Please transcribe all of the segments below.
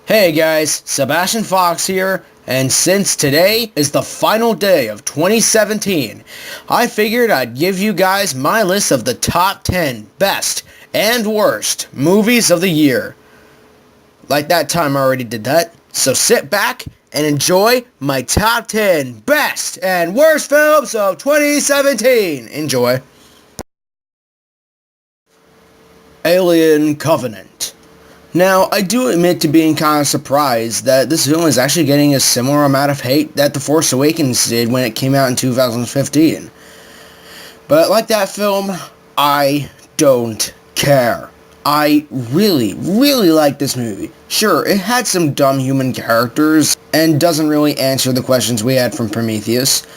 Hey guys, Sebastian Fox here, and since today is the final day of 2017, I figured I'd give you guys my list of the top 10 best and worst movies of the year. Like that time I already did that, so sit back and enjoy my top 10 best and worst films of 2017. Enjoy. Alien Covenant. Now, I do admit to being kind of surprised that this film is actually getting a similar amount of hate that The Force Awakens did when it came out in 2015. But like that film, I don't care. I really like this movie. Sure, it had some dumb human characters and doesn't really answer the questions we had from Prometheus,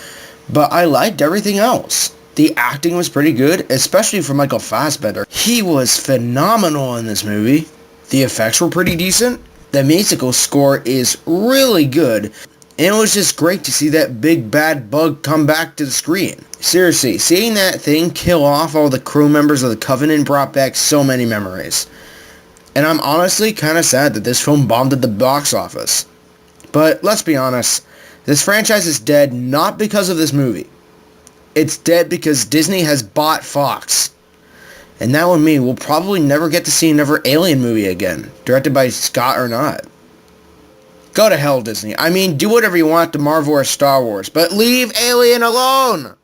but I liked everything else. The acting was pretty good, especially for Michael Fassbender. He was phenomenal in this movie. The effects were pretty decent. The musical score is really good. And it was just great to see that big bad bug come back to the screen. Seriously, seeing that thing kill off all the crew members of the Covenant brought back so many memories. And I'm honestly kind of sad that this film bombed at the box office. But let's be honest, this franchise is dead not because of this movie. It's dead because Disney has bought Fox. And that one mean we'll probably never get to see another Alien movie again, directed by Scott or not. Go to hell, Disney. I mean, do whatever you want to Marvel or Star Wars, but leave Alien alone!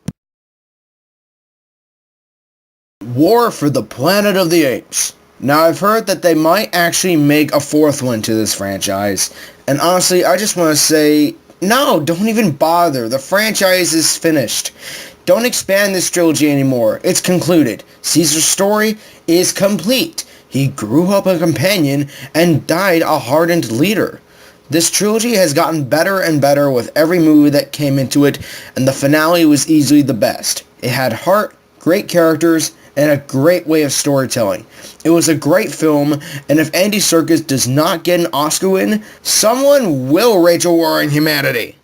War for the Planet of the Apes. Now, I've heard that they might actually make a fourth one to this franchise, and honestly, I just want to say, no, don't even bother. The franchise is finished. Don't expand this trilogy anymore. It's concluded. Caesar's story is complete. He grew up a companion and died a hardened leader. This trilogy has gotten better and better with every movie that came into it, and the finale was easily the best. It had heart, great characters, and a great way of storytelling. It was a great film, and if Andy Serkis does not get an Oscar win, someone will wage a war on humanity.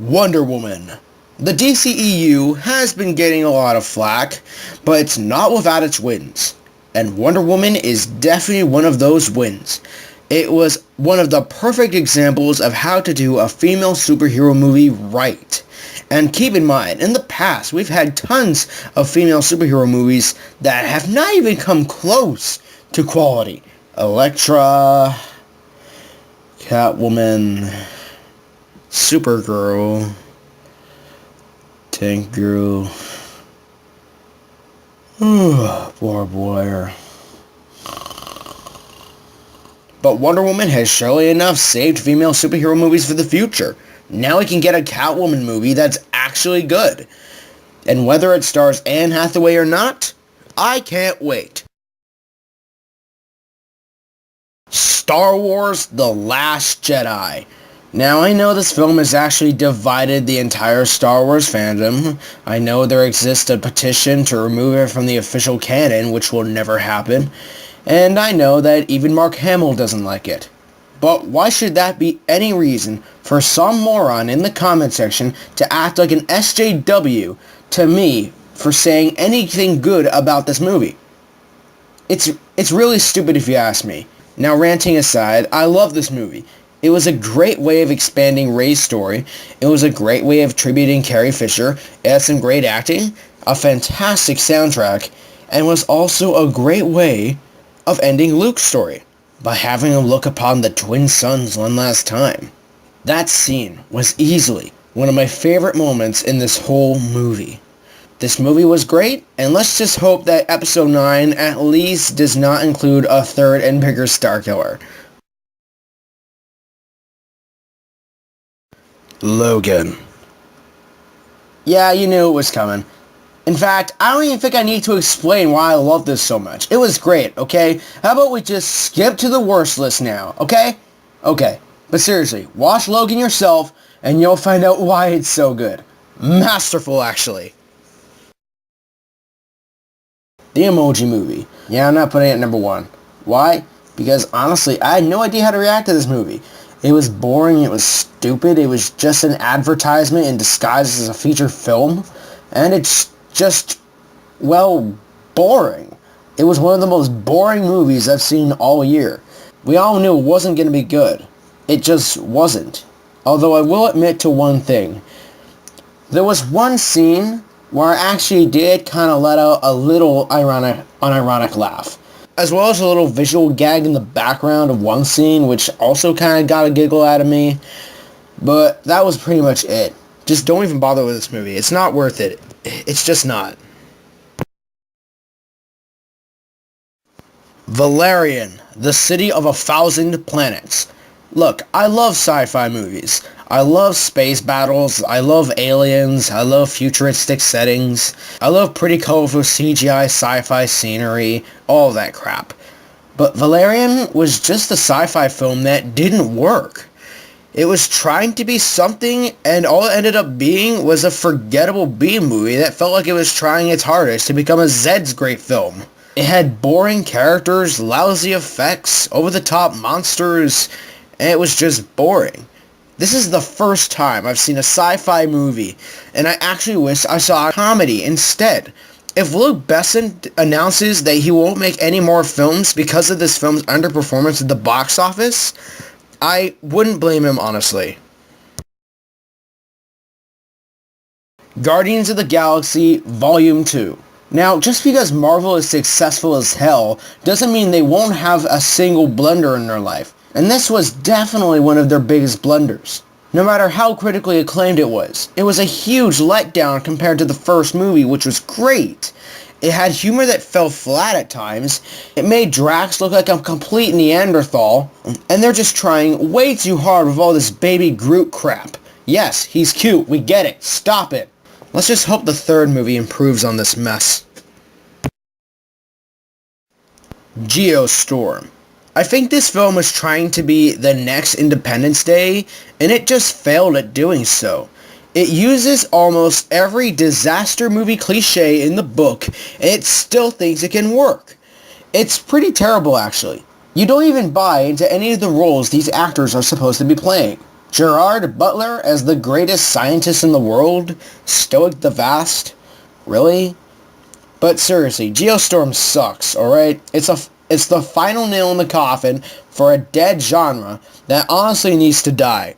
Wonder Woman. The DCEU has been getting a lot of flack, but it's not without its wins. And Wonder Woman is definitely one of those wins. It was one of the perfect examples of how to do a female superhero movie right. And keep in mind, in the past, we've had tons of female superhero movies that have not even come close to quality. Elektra, Catwoman, Supergirl, Tank Girl, Barbed Wire. But Wonder Woman has surely enough saved female superhero movies for the future. Now we can get a Catwoman movie that's actually good. And whether it stars Anne Hathaway or not, I can't wait. Star Wars: The Last Jedi. Now, I know this film has actually divided the entire Star Wars fandom. I know there exists a petition to remove it from the official canon, which will never happen. And I know that even Mark Hamill doesn't like it. But why should that be any reason for some moron in the comment section to act like an SJW to me for saying anything good about this movie? It's really stupid if you ask me. Now, ranting aside, I love this movie. It was a great way of expanding Rey's story. It was a great way of tributing Carrie Fisher. It had some great acting, a fantastic soundtrack, and was also a great way of ending Luke's story by having him look upon the twin sons one last time. That scene was easily one of my favorite moments in this whole movie. This movie was great, and let's just hope that Episode 9 at least does not include a third and bigger Starkiller. Logan. Yeah, you knew it was coming. In fact, I don't even think I need to explain why I love this so much. It was great, okay? How about we just skip to the worst list now, okay? Okay, but seriously, watch Logan yourself, and you'll find out why it's so good. Masterful, actually. The Emoji Movie. Yeah, I'm not putting it at number 1. Why? Because honestly, I had no idea how to react to this movie. It was boring, it was stupid, it was just an advertisement in disguise as a feature film, and it's just, well, boring. It was one of the most boring movies I've seen all year. We all knew it wasn't going to be good. It just wasn't. Although I will admit to one thing. There was one scene where I actually did kind of let out a little unironic laugh. As well as a little visual gag in the background of one scene, which also kind of got a giggle out of me. But that was pretty much it. Just don't even bother with this movie. It's not worth it. It's just not. Valerian, the city of 1,000 planets. Look, I love sci-fi movies. I love space battles. I love aliens. I love futuristic settings. I love pretty colorful CGI sci-fi scenery. All that crap. But Valerian was just a sci-fi film that didn't work. It was trying to be something, and all it ended up being was a forgettable B-movie that felt like it was trying its hardest to become a Zed's great film. It had boring characters, lousy effects, over-the-top monsters, and it was just boring. This is the first time I've seen a sci-fi movie, and I actually wish I saw a comedy instead. If Luke Besson announces that he won't make any more films because of this film's underperformance at the box office, I wouldn't blame him, honestly. Guardians of the Galaxy Volume 2. Now, just because Marvel is successful as hell doesn't mean they won't have a single blunder in their life. And this was definitely one of their biggest blunders. No matter how critically acclaimed it was a huge letdown compared to the first movie, which was great. It had humor that fell flat at times. It made Drax look like a complete Neanderthal. And they're just trying way too hard with all this baby Groot crap. Yes, he's cute. We get it. Stop it. Let's just hope the third movie improves on this mess. Geostorm. I think this film was trying to be the next Independence Day, and it just failed at doing so. It uses almost every disaster movie cliche in the book, and it still thinks it can work. It's pretty terrible, actually. You don't even buy into any of the roles these actors are supposed to be playing. Gerard Butler as the greatest scientist in the world? Stoic the Vast? Really? But seriously, Geostorm sucks, alright? It's the final nail in the coffin for a dead genre that honestly needs to die.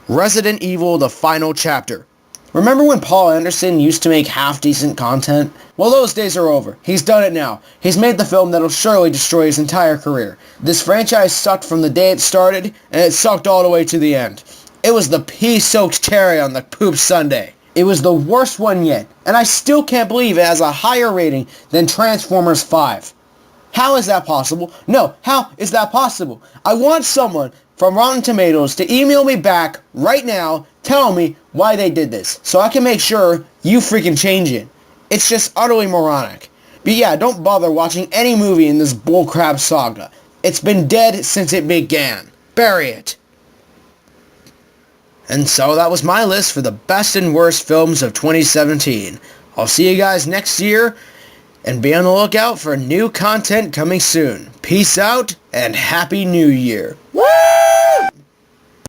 Resident Evil The Final Chapter. Remember when Paul Anderson used to make half-decent content? Well, those days are over. He's done it now. He's made the film that'll surely destroy his entire career. This franchise sucked from the day it started, and it sucked all the way to the end. It was the pea-soaked cherry on the poop sundae. It was the worst one yet, and I still can't believe it has a higher rating than Transformers 5. How is that possible? No, how is that possible? I want someone from Rotten Tomatoes to email me back right now telling me why they did this, so I can make sure you freaking change it. It's just utterly moronic. But yeah, don't bother watching any movie in this bullcrap saga. It's been dead since it began. Bury it. And so that was my list for the best and worst films of 2017. I'll see you guys next year, and be on the lookout for new content coming soon. Peace out, and Happy New Year. Woo!